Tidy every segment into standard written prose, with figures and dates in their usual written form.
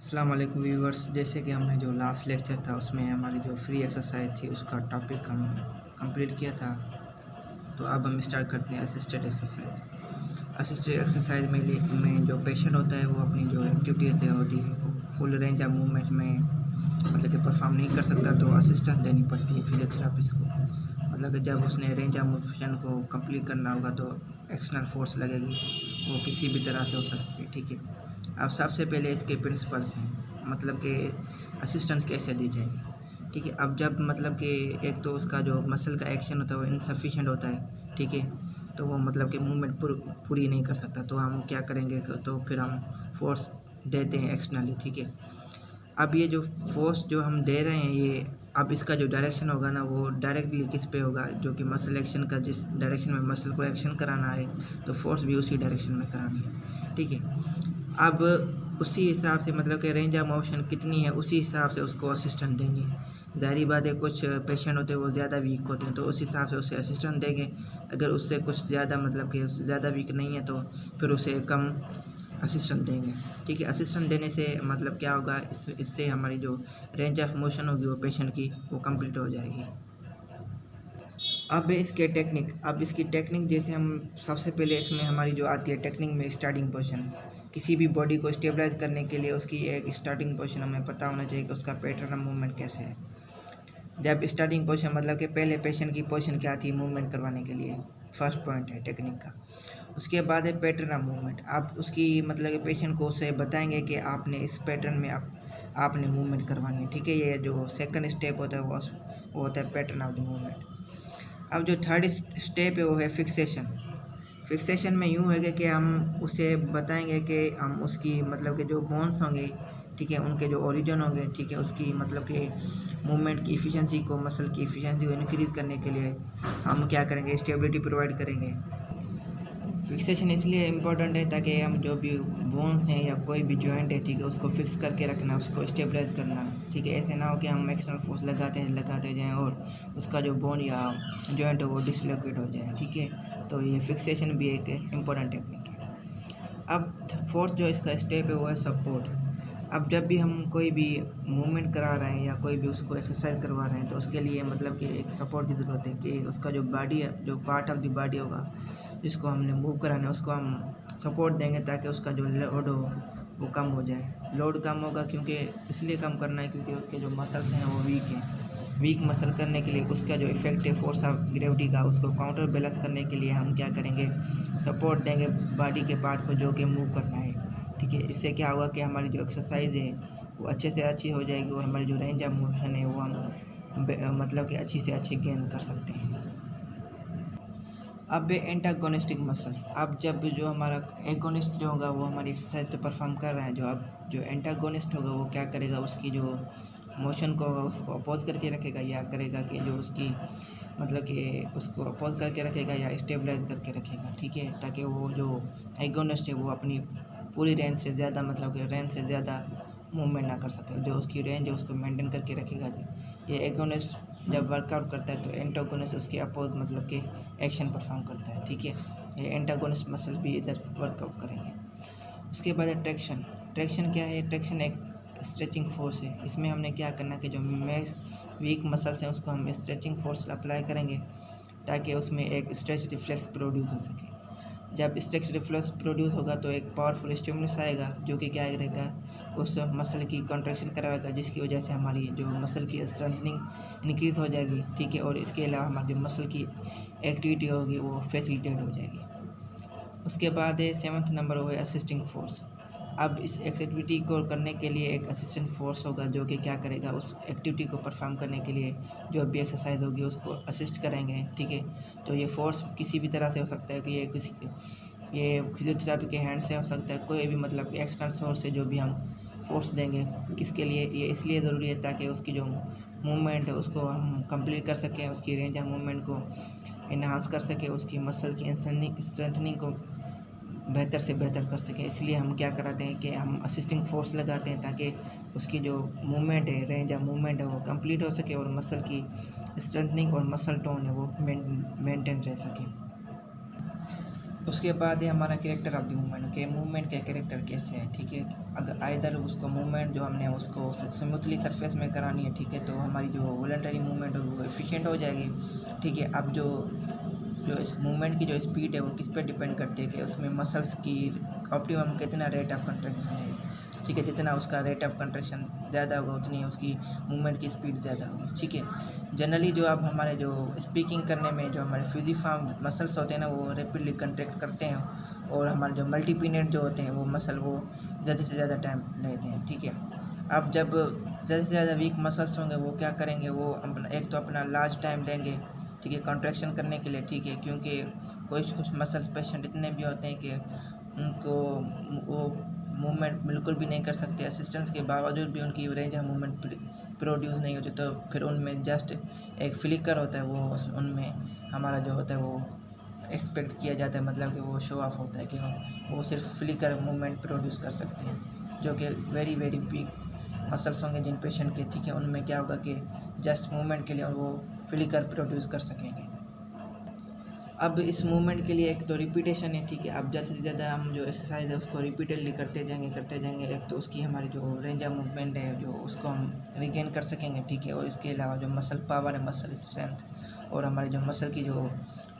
अस्सलाम वालेकुम व्यूवर्स। जैसे कि हमने जो लास्ट लेक्चर था उसमें हमारी जो फ्री एक्सरसाइज थी उसका टॉपिक हम कंप्लीट किया था। तो अब हम स्टार्ट करते हैं असिस्टेड एक्सरसाइज। असिस्टेड एक्सरसाइज में जो पेशेंट होता है वो अपनी जो एक्टिविटी होती है वो फुल रेंज ऑफ मूवमेंट में मतलब कि परफॉर्म नहीं कर सकता, तो असिस्टेंस देनी पड़ती है फिजियोथेरापिस्ट को। मतलब कि जब उसने रेंज ऑफ मोशन को कंप्लीट करना होगा तो एक्सटर्नल फोर्स लगेगी, वो किसी भी तरह से हो सकती है। ठीक है, अब सबसे पहले इसके प्रिंसिपल्स हैं, मतलब कि असिस्टेंस कैसे दी जाएगी। ठीक है, अब जब मतलब कि एक तो उसका जो मसल का एक्शन होता है वो इनसफिशिएंट होता है। ठीक है, तो वो मतलब कि मूवमेंट पूरी नहीं कर सकता, तो हम क्या करेंगे, तो फिर हम फोर्स देते हैं एक्सटर्नली। ठीक है, अब ये जो फोर्स जो हम दे रहे हैं ये अब इसका जो डायरेक्शन होगा ना वो डायरेक्टली किस पे होगा, जो कि मसल एक्शन का, जिस डायरेक्शन में मसल को एक्शन कराना है तो फोर्स भी उसी डायरेक्शन में करानी है। ठीक है, अब उसी हिसाब से मतलब कि रेंज ऑफ मोशन कितनी है उसी हिसाब से उसको असिस्टेंट देनी है। ज़ाहिर बात है, कुछ पेशेंट होते हैं वो ज़्यादा वीक होते हैं तो उस हिसाब से उसे असिस्टेंट देंगे। अगर उससे कुछ ज़्यादा मतलब कि ज़्यादा वीक नहीं है तो फिर उसे कम असिस्टेंट देंगे। ठीक है, असिस्टेंट देने से मतलब क्या होगा, इससे हमारी जो रेंज ऑफ मोशन होगी वो पेशेंट की वो कंप्लीट हो जाएगी। अब इसकी टेक्निक जैसे हम सबसे पहले इसमें हमारी जो आती है टेक्निक में स्टार्टिंग पोजीशन। किसी भी बॉडी को स्टेबलाइज करने के लिए उसकी एक स्टार्टिंग पोजीशन हमें पता होना चाहिए कि उसका पैटर्न ऑफ मूवमेंट कैसे है। जब स्टार्टिंग पोजीशन मतलब कि पहले पेशेंट की पोजीशन क्या थी मूवमेंट करवाने के लिए, फर्स्ट पॉइंट है टेक्निक का। उसके बाद है पैटर्न ऑफ मूवमेंट। आप उसकी मतलब कि पेशेंट को उसे बताएंगे कि आपने इस पैटर्न में आपने मूवमेंट करवानी है। ठीक है, ये जो सेकंड स्टेप होता है वो होता है पैटर्न ऑफ द मूवमेंट। अब जो थर्ड स्टेप है वो है फिक्सेशन। फिक्सेशन में यूँ है कि हम उसे बताएंगे कि हम उसकी मतलब कि जो बोन्स होंगे, ठीक है, उनके जो ओरिजिन होंगे, ठीक है, उसकी मतलब कि मूवमेंट की इफ़िशेंसी को, मसल की इफ़िशेंसी को इंक्रीज़ करने के लिए हम क्या करेंगे, स्टेबिलिटी प्रोवाइड करेंगे। फिक्सेशन इसलिए इम्पोर्टेंट है ताकि हम जो भी बोन्स हैं या कोई भी जॉइंट है, ठीक है, उसको फिक्स करके रखना, उसको स्टेबलाइज करना। ठीक है, ऐसे ना हो कि हम एक्सटर्नल फोर्स लगाते जाएं और उसका जो बोन या जॉइंट है वो डिसलोकेट हो जाए। ठीक है, तो ये फिक्सेशन भी एक इम्पोर्टेंट टेक्निक है। अब फोर्थ जो इसका स्टेप है वो है सपोर्ट। अब जब भी हम कोई भी मूवमेंट करा रहे हैं या कोई भी उसको एक्सरसाइज करवा रहे हैं तो उसके लिए मतलब कि एक सपोर्ट की ज़रूरत है कि उसका जो बॉडी है, जो पार्ट ऑफ द बॉडी होगा जिसको हमने मूव कराना है उसको हम सपोर्ट देंगे ताकि उसका जो लोड हो वो कम हो जाए। लोड कम होगा क्योंकि इसलिए कम करना है क्योंकि उसके जो मसल्स हैं वो वीक हैं। वीक मसल करने के लिए उसका जो इफेक्ट है फोर्स ऑफ ग्रेविटी का उसको काउंटर बैलेंस करने के लिए हम क्या करेंगे, सपोर्ट देंगे बॉडी के पार्ट को जो कि मूव करना है। ठीक है, इससे क्या होगा कि हमारी जो एक्सरसाइज है वो अच्छे से अच्छी हो जाएगी और हमारी जो रेंज ऑफ मोशन है वो हम मतलब कि अच्छी से अच्छी गेन कर सकते हैं। अब एंटागोनिस्टिक मसल्स। अब जब जो हमारा एगोनिस्ट जो होगा वो हमारी एक्सरसाइज तो परफॉर्म कर रहा है, जो एंटागोनिस्ट होगा वो क्या करेगा, उसकी जो मोशन को होगा उसको अपोज करके रखेगा या करेगा कि जो उसकी मतलब कि उसको अपोज करके रखेगा या स्टेबलाइज करके रखेगा। ठीक है, ताकि वो जो एगोनिस्ट है वो अपनी पूरी रेंज से ज़्यादा मतलब कि रेंज से ज़्यादा मूवमेंट ना कर सके, जो उसकी रेंज है उसको मेंटेन करके रखेगा। ये एगोनिस्ट जब वर्कआउट करता है तो एंटागोनिस्ट उसके अपोज मतलब कि एक्शन परफॉर्म करता है। ठीक है, ये एंटागोनिस्ट मसल भी इधर वर्कआउट करेंगे। उसके बाद है ट्रैक्शन। ट्रैक्शन क्या है, ट्रैक्शन एक स्ट्रेचिंग फोर्स है। इसमें हमने क्या करना कि जो वीक मसल्स हैं उसको हम स्ट्रेचिंग फोर्स अप्लाई करेंगे ताकि उसमें एक स्ट्रेच रिफ्लेक्स प्रोड्यूस हो सके। जब स्ट्रेच रिफ्लेक्स प्रोड्यूस होगा तो एक पावरफुल स्टिमुलस आएगा जो कि क्या करेगा, उस मसल की कॉन्ट्रैक्शन कराएगा जिसकी वजह से हमारी जो मसल की स्ट्रेंथनिंग इंक्रीज़ हो जाएगी। ठीक है, और इसके अलावा हमारी जो मसल की एक्टिविटी होगी वो फैसिलिटेट हो जाएगी। उसके बाद है सेवन्थ नंबर वो है असिस्टिंग फोर्स। अब इस एक्टिविटी को करने के लिए एक असिस्टेंट फोर्स होगा जो कि क्या करेगा, उस एक्टिविटी को परफॉर्म करने के लिए जो भी एक्सरसाइज होगी उसको असिस्ट करेंगे। ठीक है, तो ये फोर्स किसी भी तरह से हो सकता है कि ये फिजियोथेरापी के हैंड से हो सकता है, कोई भी मतलब कि एक्सटर्नल सोर्स से जो भी हम फोर्स देंगे। किसके लिए, ये इसलिए ज़रूरी है ताकि उसकी जो मूवमेंट है उसको हम कंप्लीट कर सकें, उसकी रेंज ऑफ मूवमेंट को इन्हांस कर सकें, उसकी मसल की स्ट्रेंथनिंग को बेहतर से बेहतर कर सकें। इसलिए हम क्या कराते हैं कि हम असिस्टिंग फोर्स लगाते हैं ताकि उसकी जो मूवमेंट है, रेंज ऑफ मूवमेंट है वो कंप्लीट हो सके और मसल की स्ट्रेंथनिंग और मसल टोन है वो मेंटेन रह सके। उसके बाद है हमारा कैरेक्टर ऑफ द मूवमेंट के मूवमेंट का कैरेक्टर कैसे है, ठीक है। अगर आइदर उसको मूवमेंट जो हमने उसको स्मूथली सरफेस में करानी है, ठीक है, तो हमारी जो वॉलंटरी मूवमेंट होगी वो एफिशिएंट हो जाएगी, ठीक है। अब जो जो इस मूवमेंट की जो स्पीड है वो किस पे डिपेंड करती है कि उसमें मसल्स की ऑप्टिमम कितना रेट ऑफ कंट्रैक्शन है, ठीक है। जितना उसका रेट ऑफ कंट्रैक्शन ज़्यादा होगा उतनी उसकी मूवमेंट की स्पीड ज़्यादा होगी, ठीक है। जनरली जो अब हमारे जो स्पीकिंग करने में जो हमारे फ्यूजिफॉर्म मसल्स होते हैं ना वो रैपिडली कंट्रैक्ट करते हैं, और हमारे जो मल्टीपिनेट जो होते हैं वो मसल वो ज़्यादा से ज़्यादा टाइम लेते हैं, ठीक है। अब जब ज़्यादा से ज़्यादा वीक मसल्स होंगे वो क्या करेंगे, वो अपना एक तो अपना लार्ज टाइम लेंगे, ठीक है, कॉन्ट्रैक्शन करने के लिए, ठीक है। क्योंकि कुछ मसल्स पेशेंट इतने भी होते हैं कि उनको वो मूवमेंट बिल्कुल भी नहीं कर सकते, असिस्टेंस के बावजूद भी उनकी रेंज ऑफ मूवमेंट प्रोड्यूस नहीं होती, तो फिर उनमें जस्ट एक फ्लिकर होता है, वो उनमें हमारा जो होता है वो एक्सपेक्ट किया जाता है, मतलब कि वो शो ऑफ होता है कि वो सिर्फ फ्लिकर मूवमेंट प्रोड्यूस कर सकते हैं, जो कि वेरी वेरी वीक मसल्स होंगे जिन पेशेंट के, ठीक है। उनमें क्या होगा कि जस्ट मूवमेंट के लिए वो फ्लिकर प्रोड्यूस कर सकेंगे। अब इस मूवमेंट के लिए एक तो रिपीटेशन है, ठीक है। अब ज़्यादा से ज़्यादा हम जो एक्सरसाइज है उसको रिपीटेडली करते जाएंगे, एक तो उसकी हमारी जो रेंज ऑफ मूवमेंट है जो उसको हम रिगेन कर सकेंगे, ठीक है। और इसके अलावा जो मसल पावर है, मसल स्ट्रेंथ और हमारी जो मसल की जो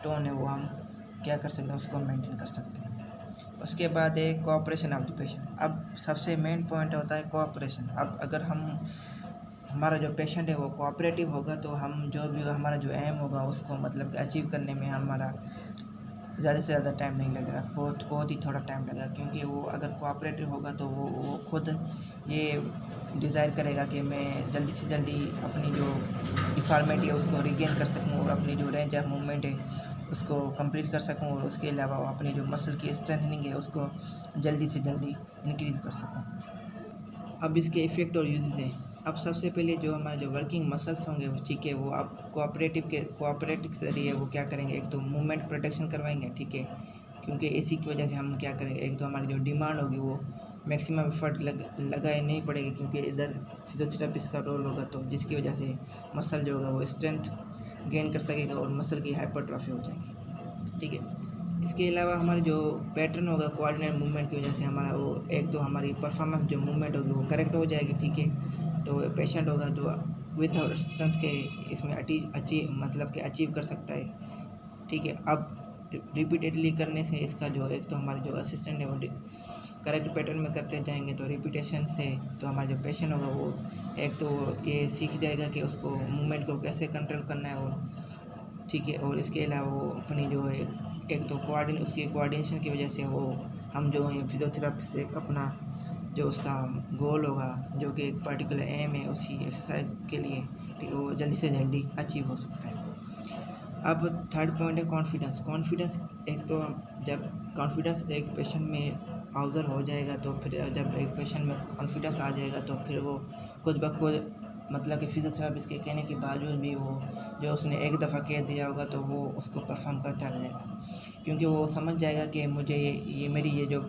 टोन है वो हम क्या कर सकते हैं, उसको मेंटेन कर सकते हैं। उसके बाद है कोऑपरेशन ऑफ द पेशेंट। अब सबसे मेन पॉइंट होता है कोऑपरेशन। अब अगर हमारा जो पेशेंट है वो कोऑपरेटिव होगा तो हम जो भी हमारा जो एम होगा उसको मतलब कि अचीव करने में हमारा ज़्यादा से ज़्यादा टाइम नहीं लगेगा, बहुत ही थोड़ा टाइम लगेगा। क्योंकि वो अगर कोऑपरेटिव होगा तो वो खुद ये डिज़ायर करेगा कि मैं जल्दी से जल्दी अपनी जो डिफॉर्मेटी है उसको रिगेन कर सकूं और अपनी जो रेंज ऑफ मूवमेंट है उसको कंप्लीट कर सकूं, और उसके अलावा अपनी जो मसल की स्ट्रेंथनिंग है उसको जल्दी से जल्दी इंक्रीज़ कर सकूं। अब इसके इफ़ेक्ट और यूजेस हैं। अब सबसे पहले जो हमारे जो वर्किंग मसल्स होंगे वो, ठीक है, वो आप कोऑपरेटिव के ज़रिए वो क्या करेंगे, एक तो मूवमेंट प्रोटेक्शन करवाएंगे, ठीक है। क्योंकि इसी की वजह से हम क्या करेंगे, एक तो हमारी जो डिमांड होगी वो मैक्सिमम एफर्ट लगाए नहीं पड़ेगी, क्योंकि इधर फिजियोथेरेपिस्ट का रोल होगा, तो जिसकी वजह से मसल जो होगा वो स्ट्रेंथ गेन कर सकेगा और मसल की हाइपरट्रॉफी हो जाएगी, ठीक है। इसके अलावा हमारी जो पैटर्न होगा कोऑर्डिनेट मूवमेंट की वजह से हमारा वो एक तो हमारी परफॉर्मेंस जो मूवमेंट होगी वो करेक्ट हो जाएगी, ठीक है। तो पेशेंट होगा जो विदाउट असिस्टेंस के इसमें मतलब कि अचीव कर सकता है, ठीक है। अब रिपीटेडली करने से इसका जो एक तो हमारे जो असिस्टेंट है वो करेक्ट पैटर्न में करते जाएंगे, तो रिपीटेशन से तो हमारा जो पेशेंट होगा वो एक तो ये सीख जाएगा कि उसको मूवमेंट को कैसे कंट्रोल करना है, और ठीक है। और इसके अलावा वो अपनी जो है एक तो उसकी कोऑर्डिनेशन की वजह से वो हम जो है फिजियोथेरेपी से अपना जो उसका गोल होगा जो कि एक पर्टिकुलर एम है उसी एक्सरसाइज के लिए, ठीक है, वो जल्दी से जल्दी अचीव हो सकता है। अब थर्ड पॉइंट है कॉन्फिडेंस। एक तो जब कॉन्फिडेंस एक पेशेंट में अवसर हो जाएगा, तो फिर जब एक पेशेंट में कॉन्फिडेंस आ जाएगा तो फिर वो खुद ब खुद मतलब कि फिजियोथेरेपिस्ट के कहने के बावजूद भी वो जो उसने एक दफ़ा कह दिया होगा तो वो उसको परफॉर्म करता रहेगा, क्योंकि वो समझ जाएगा कि मुझे ये मेरी ये जो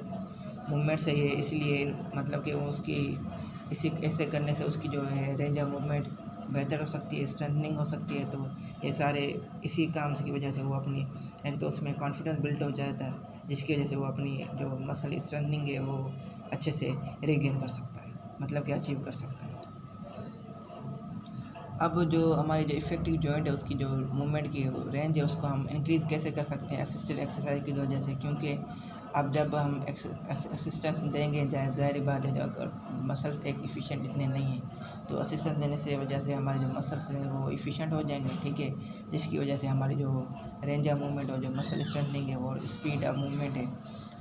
मूवमेंट्स है ये इसलिए मतलब कि वो उसकी इसी ऐसे करने से उसकी जो है रेंज ऑफ मूवमेंट बेहतर हो सकती है, स्ट्रेंथनिंग हो सकती है। तो ये सारे इसी काम की वजह से वो अपनी एक तो उसमें कॉन्फिडेंस बिल्ड हो जाता है, जिसकी वजह से वो अपनी जो मसल स्ट्रेंथनिंग है वो अच्छे से रिगेन कर सकता है, मतलब कि अचीव कर सकता है। अब जो हमारी जो इफेक्टिव जॉइंट है उसकी जो मूवमेंट की रेंज है उसको हम इंक्रीज़ कैसे कर सकते हैं असिस्टेड एक्सरसाइज की वजह से, क्योंकि अब जब हम असिस्टेंस देंगे, ज़ाहिर बात है जो अगर मसल्स एक इफ़िशिएंट इतने नहीं हैं तो असिस्टेंस देने से वजह से हमारे जो मसल्स हैं वो इफ़िशिएंट हो जाएंगे, ठीक है। जिसकी वजह से हमारी जो रेंज ऑफ मूवमेंट और जो मसल स्ट्रेंथनिंग है और स्पीड ऑफ मूवमेंट है,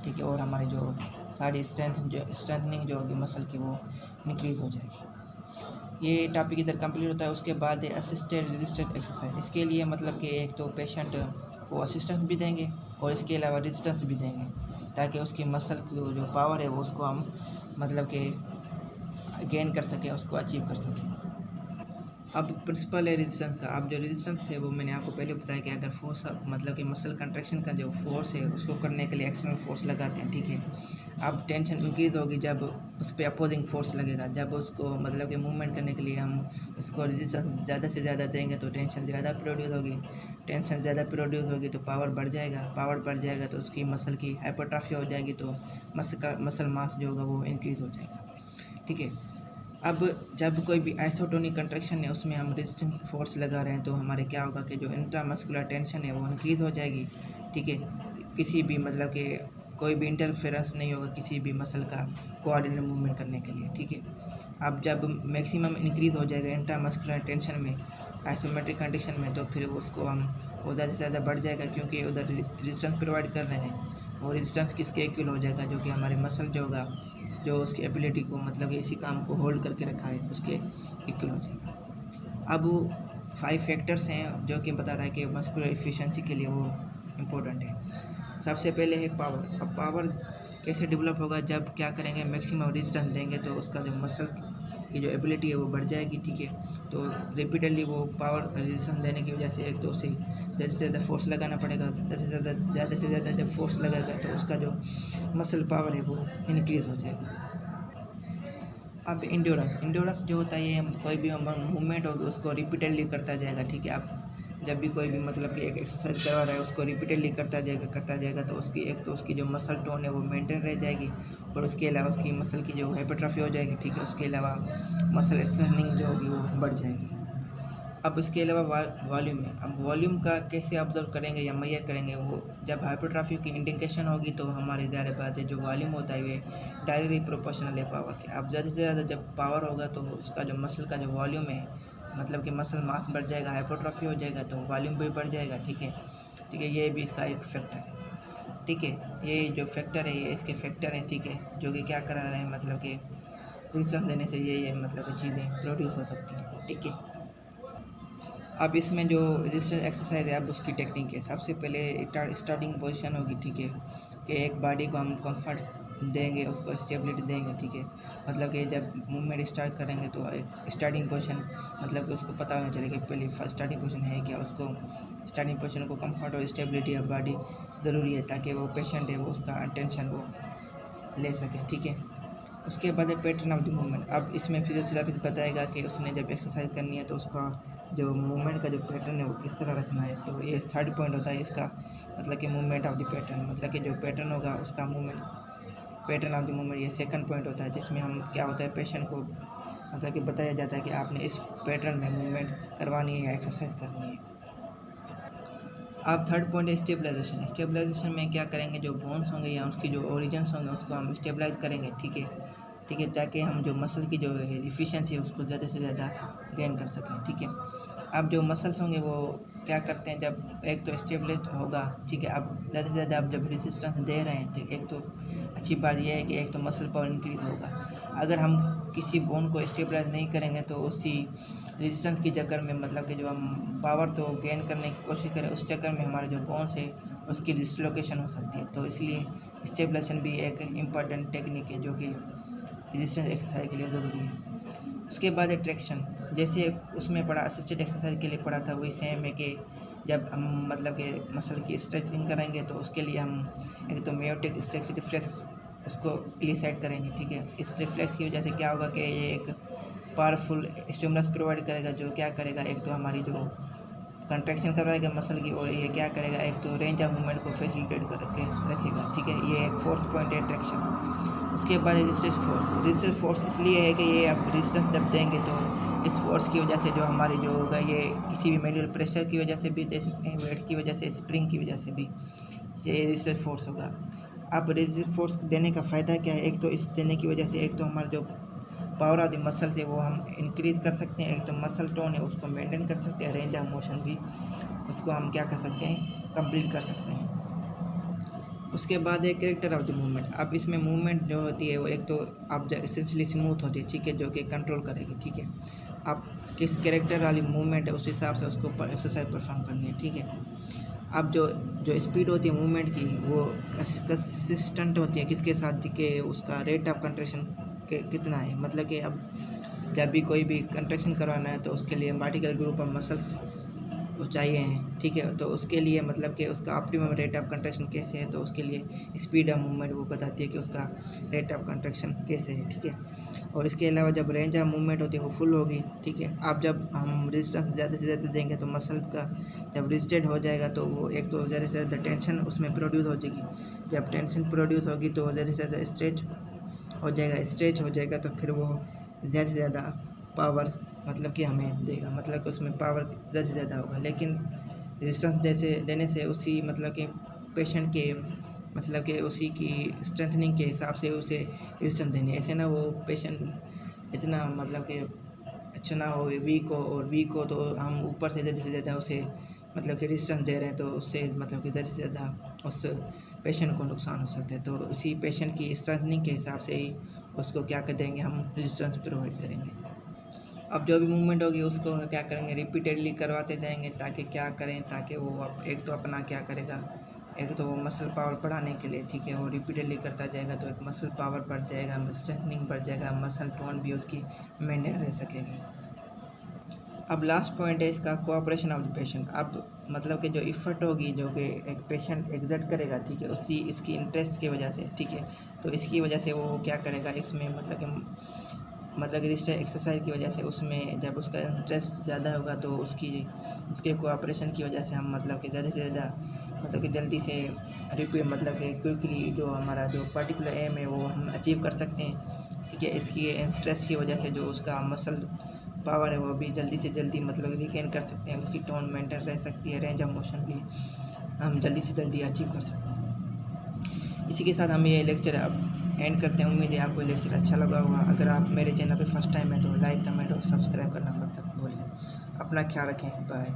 ठीक है, और हमारी जो सारी स्ट्रेंथनिंग जो होगी मसल की वो इंक्रीज़ हो जाएगी। ये टॉपिक इधर कंप्लीट होता है। उसके बाद है असिस्टेड रेजिस्टेंस एक्सरसाइज। इसके लिए मतलब कि एक तो पेशेंट को असिस्टेंस भी देंगे और इसके अलावा रेजिस्टेंस भी देंगे, ताकि उसकी मसल की जो पावर है वो उसको हम मतलब कि गेन कर सकें, उसको अचीव कर सकें। अब प्रिंसिपल है रेजिस्टेंस का। अब जो रेजिस्टेंस है वो मैंने आपको पहले बताया कि अगर फोर्स मतलब कि मसल कंट्रैक्शन का जो फोर्स है उसको करने के लिए एक्सटर्नल फोर्स लगाते हैं, ठीक है। अब टेंशन इंक्रीज़ होगी जब उस पर अपोजिंग फोर्स लगेगा। जब उसको मतलब कि मूवमेंट करने के लिए हम उसको रेजिस्टेंस ज़्यादा से ज़्यादा देंगे तो टेंशन ज़्यादा प्रोड्यूस होगी, टेंशन ज़्यादा प्रोड्यूस होगी तो पावर बढ़ जाएगा, पावर बढ़ जाएगा तो उसकी मसल की हाइपरट्रॉफी हो जाएगी, तो मसल मास जो होगा वो इंक्रीज़ हो जाएगा। ठीक है, अब जब कोई भी आइसोटोनिक कंट्रैक्शन है उसमें हम रेजिस्टेंस फोर्स लगा रहे हैं तो हमारे क्या होगा कि जो इंट्रामस्कुलर टेंशन है वो इंक्रीज़ हो जाएगी। ठीक है, किसी भी मतलब कि कोई भी इंटरफेरेंस नहीं होगा किसी भी मसल का कोऑर्डिनेट मूवमेंट करने के लिए। ठीक है, अब जब मैक्सिमम इंक्रीज़ हो जाएगा इंट्रामस्कुलर टेंशन में आइसोमेट्रिक कंडीशन में, तो फिर उसको हम वो ज़्यादा से ज़्यादा बढ़ जाएगा क्योंकि उधर रेजिस्टेंस प्रोवाइड कर रहे हैं, और रेजिस्टेंस किसके इक्वल हो जाएगा, जो कि हमारे मसल जो होगा जो उसकी एबिलिटी को मतलब इसी काम को होल्ड करके रखा है उसके इक्वल हो जाएगा। अब 5 फैक्टर्स हैं जो कि बता रहा है कि मस्कुलर एफिशिएंसी के लिए वो इम्पोर्टेंट है। सबसे पहले है पावर। अब पावर कैसे डेवलप होगा, जब क्या करेंगे मैक्सिमम रेजिस्टेंस देंगे तो उसका जो मसल की जो एबिलिटी है वो बढ़ जाएगी। ठीक है, तो रिपीटेडली वो पावर रेजिस्टेंस देने की वजह से एक तो उसे ज़्यादा से ज़्यादा फोर्स लगाना पड़ेगा, ज़्यादा से ज़्यादा जब फोर्स लगेगा तो उसका जो मसल पावर है वो इंक्रीज़ हो जाएगा। अब इंड्योरेंस जो होता है ये कोई भी मूवमेंट होगी उसको रिपीटेडली करता जाएगा। ठीक है, आप जब भी कोई भी मतलब कि एक एक्सरसाइज करवा रहा है उसको रिपीटेडली करता जाएगा तो उसकी एक तो उसकी जो मसल टोन है वो मेंटेन रह जाएगी, और उसके अलावा उसकी मसल की जो हाइपरट्रॉफी हो जाएगी। ठीक है, उसके अलावा मसल स्ट्रेंथनिंग जो होगी वो बढ़ जाएगी। अब इसके अलावा वॉल्यूम है। अब वॉल्यूम का कैसे ऑब्जर्व करेंगे या मेजर करेंगे, वो जब हाइपरट्रॉफी की इंडिकेशन होगी तो हमारी ज़ाहिर बात है जो वॉल्यूम होता है ये डायरेक्टली प्रोपोर्शनल है पावर के। अब ज़्यादा से ज़्यादा जब पावर होगा तो उसका जो मसल का जो वॉल्यूम है मतलब कि मसल मास बढ़ जाएगा, हाइपरट्रॉफी हो जाएगा तो वॉल्यूम भी बढ़ जाएगा। ठीक है, ये भी इसका एक फैक्टर है। ठीक है, ये जो फैक्टर है ये इसके फैक्टर हैं। ठीक है, जो कि क्या करा रहे हैं मतलब कि रेजिस्टेंस देने से ये मतलब कि चीज़ें प्रोड्यूस हो सकती हैं। ठीक है, अब इसमें जो रेजिस्टेंस एक्सरसाइज है अब उसकी टेक्निक है। सबसे पहले स्टार्टिंग पोजीशन होगी। ठीक है, कि एक बॉडी को हम कंफर्ट देंगे, उसको स्टेबिलिटी देंगे। ठीक है, मतलब कि जब मूवमेंट स्टार्ट करेंगे तो एक स्टार्टिंग पोजीशन मतलब कि उसको पता होना चाहिए कि पहले फर्स्ट स्टार्टिंग पोजीशन है क्या, उसको स्टार्टिंग पोजीशन को कंफर्ट और स्टेबिलिटी ऑफ बॉडी ज़रूरी है ताकि वो पेशेंट है वो उसका अटेंशन वो ले सके। ठीक है, उसके बाद है पैटर्न ऑफ द मूवमेंट। अब इसमें फिजियोथेरेपिस्ट बताएगा कि उसने जब एक्सरसाइज करनी है तो उसका जो मूवमेंट का जो पैटर्न है वो किस तरह रखना है। तो ये 3rd पॉइंट होता है इसका, मतलब कि मूवमेंट ऑफ द पैटर्न, मतलब कि जो पैटर्न होगा उसका movement, pattern of the movement ये 2nd पॉइंट होता है, जिसमें हम क्या होता है पेशेंट को मतलब कि बताया जाता है कि आपने इस पैटर्न में मूवमेंट करवानी है या एक्सरसाइज करनी है। अब 3rd पॉइंट है स्टेबलाइजेशन। स्टेबलाइजेशन में क्या करेंगे, जो बोन्स होंगे या उसकी जो ओरिजिन्स होंगे उसको हम स्टेबलाइज करेंगे। ठीक है, ताकि हम जो मसल की जो एफिशिएंसी है उसको ज़्यादा से ज़्यादा गेन कर सकें। ठीक है, अब जो मसल्स होंगे वो क्या करते हैं, जब एक तो स्टेबलाइज होगा। ठीक है, अब ज़्यादा से ज़्यादा आप जब रेजिस्टेंस दे रहे हैं तो एक तो अच्छी बात यह है कि एक तो मसल पावर इंक्रीज होगा। अगर हम किसी बोन को स्टेबलाइज नहीं करेंगे तो उसी रेजिस्टेंस के चक्कर में मतलब कि जो हम पावर तो गेन करने की कोशिश करें उस चक्कर में हमारे जो बोन्स है उसकी डिसलोकेशन हो सकती है। तो इसलिए स्टेबलाइजेशन भी एक इम्पॉर्टेंट टेक्निक है जो कि रेजिस्टेंस एक्सरसाइज के लिए ज़रूरी है। उसके बाद है ट्रैक्शन, जैसे उसमें पढ़ा असिस्टेड एक्सरसाइज के लिए पढ़ा था वही सेम है कि जब हम मतलब कि मसल की स्ट्रेचिंग करेंगे तो उसके लिए हम एक तो मेयोटिक स्ट्रेच रिफ्लेक्स उसको इलिसाइट करेंगे। ठीक है, इस रिफ्लेक्स की वजह से क्या होगा कि ये एक पावरफुल स्टिमुलस प्रोवाइड करेगा, जो क्या करेगा एक तो हमारी जो कंट्रैक्शन करवाएगा मसल की, और ये क्या करेगा एक तो रेंज ऑफ मूवमेंट को फैसिलिटेट करके रखेगा। ठीक है, ये एक 4th पॉइंट है ट्रैक्शन। उसके बाद रेजिस्टेंस फोर्स इसलिए है कि ये आप रेजिस्टेंस जब देंगे तो इस फोर्स की वजह से जो हमारी जो होगा ये किसी भी मैनुअल प्रेशर की वजह से भी दे सकते हैं, वेट की वजह से, स्प्रिंग की वजह से भी ये रेजिस्टेंस फोर्स होगा। अब रेजिस्टेंस फोर्स देने का फ़ायदा क्या है, एक तो इस देने की वजह से एक तो हमारा जो पावर ऑफ द मसल से वो हम इंक्रीज़ कर सकते हैं, एक तो मसल टोन है उसको मेंटेन कर सकते हैं, रेंज ऑफ मोशन भी उसको हम क्या कर सकते हैं कंप्लीट कर सकते हैं। उसके बाद है कैरेक्टर ऑफ द मूवमेंट। अब इसमें मूवमेंट जो होती है वो एक तो आप एसेंशियली स्मूथ होती है। ठीक है, जो कि कंट्रोल करेगी। ठीक है, आप किस कैरेक्टर वाली मूवमेंट है उस हिसाब से उसको एक्सरसाइज परफॉर्म करनी है। ठीक है, अब जो स्पीड होती है मूवमेंट की वो कंसिस्टेंट होती है किसके साथ के उसका रेट ऑफ कंट्रैक्शन कितना है, मतलब कि अब जब भी कोई भी कंट्रैक्शन करवाना है तो उसके लिए पार्टिकुलर ग्रुप ऑफ मसल्स चाहिए हैं, ठीक है। तो उसके लिए मतलब कि उसका ऑप्टिमम रेट ऑफ कंट्रैक्शन कैसे है, तो उसके लिए स्पीड ऑफ मूवमेंट वो बताती है कि उसका रेट ऑफ कंट्रैक्शन कैसे है, ठीक है। और इसके अलावा जब रेंज ऑफ मूवमेंट होती है वो फुल होगी, ठीक है। अब जब हम रेजिस्टेंस ज़्यादा से ज़्यादा देंगे तो मसल का जब रेजिस्टेंट हो जाएगा तो वो एक तो ज़्यादा से ज़्यादा टेंशन उसमें प्रोड्यूस हो जाएगी। जब टेंशन प्रोड्यूस होगी तो ज़्यादा से ज़्यादा स्ट्रेच हो जाएगा तो फिर वो ज़्यादा से ज़्यादा पावर मतलब कि हमें देगा, मतलब कि उसमें पावर ज़्यादा से ज़्यादा होगा। लेकिन रेजिस्टेंस देने से उसी मतलब कि पेशेंट के मतलब कि उसी की स्ट्रेंथनिंग के हिसाब से उसे रेजिस्टेंस देने, ऐसे ना वो पेशेंट इतना मतलब कि अच्छा ना हो, वीक हो तो हम ऊपर से ज़्यादा उसे मतलब कि रेजिस्टेंस दे रहे हैं तो उससे मतलब कि ज़्यादा से ज़्यादा उस पेशेंट को नुकसान हो सकता है। तो उसी पेशेंट की स्ट्रेंथनिंग के हिसाब से ही उसको क्या कर देंगे, हम रेजिस्टेंस प्रोवाइड करेंगे। अब जो भी मूवमेंट होगी उसको क्या करेंगे, रिपीटेडली करवाते जाएंगे ताकि क्या करें, ताकि वो एक तो अपना क्या करेगा, एक तो वो मसल पावर बढ़ाने के लिए, ठीक है, वो रिपीटेडली करता जाएगा तो एक मसल पावर बढ़ जाएगा, स्ट्रेंथनिंग बढ़ जाएगा, मसल टोन भी उसकी मेंटेन रह सकेगी। अब लास्ट पॉइंट है इसका कोऑपरेशन ऑफ द पेशेंट। अब मतलब कि जो इफ़र्ट होगी जो कि एक पेशेंट एग्जर्ट करेगा, ठीक है, उसी इसकी इंटरेस्ट की वजह से, ठीक है, तो इसकी वजह से वो क्या करेगा इसमें मतलब कि रिस्ट एक्सरसाइज की वजह से उसमें जब उसका इंटरेस्ट ज़्यादा होगा तो उसके कोऑपरेशन की वजह से हम मतलब कि ज़्यादा से ज़्यादा मतलब कि जल्दी से रिपीट मतलब कि क्विकली जो हमारा जो पर्टिकुलर एम है वो हम अचीव कर सकते हैं, ठीक है। इसकी इंटरेस्ट की वजह से जो उसका मसल पावर है वो भी जल्दी से जल्दी मतलब रिगेन कर सकते हैं, उसकी टोन मेंटेन रह सकती है, रेंज ऑफ मोशन भी हम जल्दी से जल्दी अचीव कर सकते हैं। इसी के साथ हम ये लेक्चर अब एंड करते हैं। उम्मीद है आपको लेक्चर अच्छा लगा होगा। अगर आप मेरे चैनल पे फर्स्ट टाइम है तो लाइक, कमेंट और सब्सक्राइब करना मत भूलें। अपना ख्याल रखें, बाय।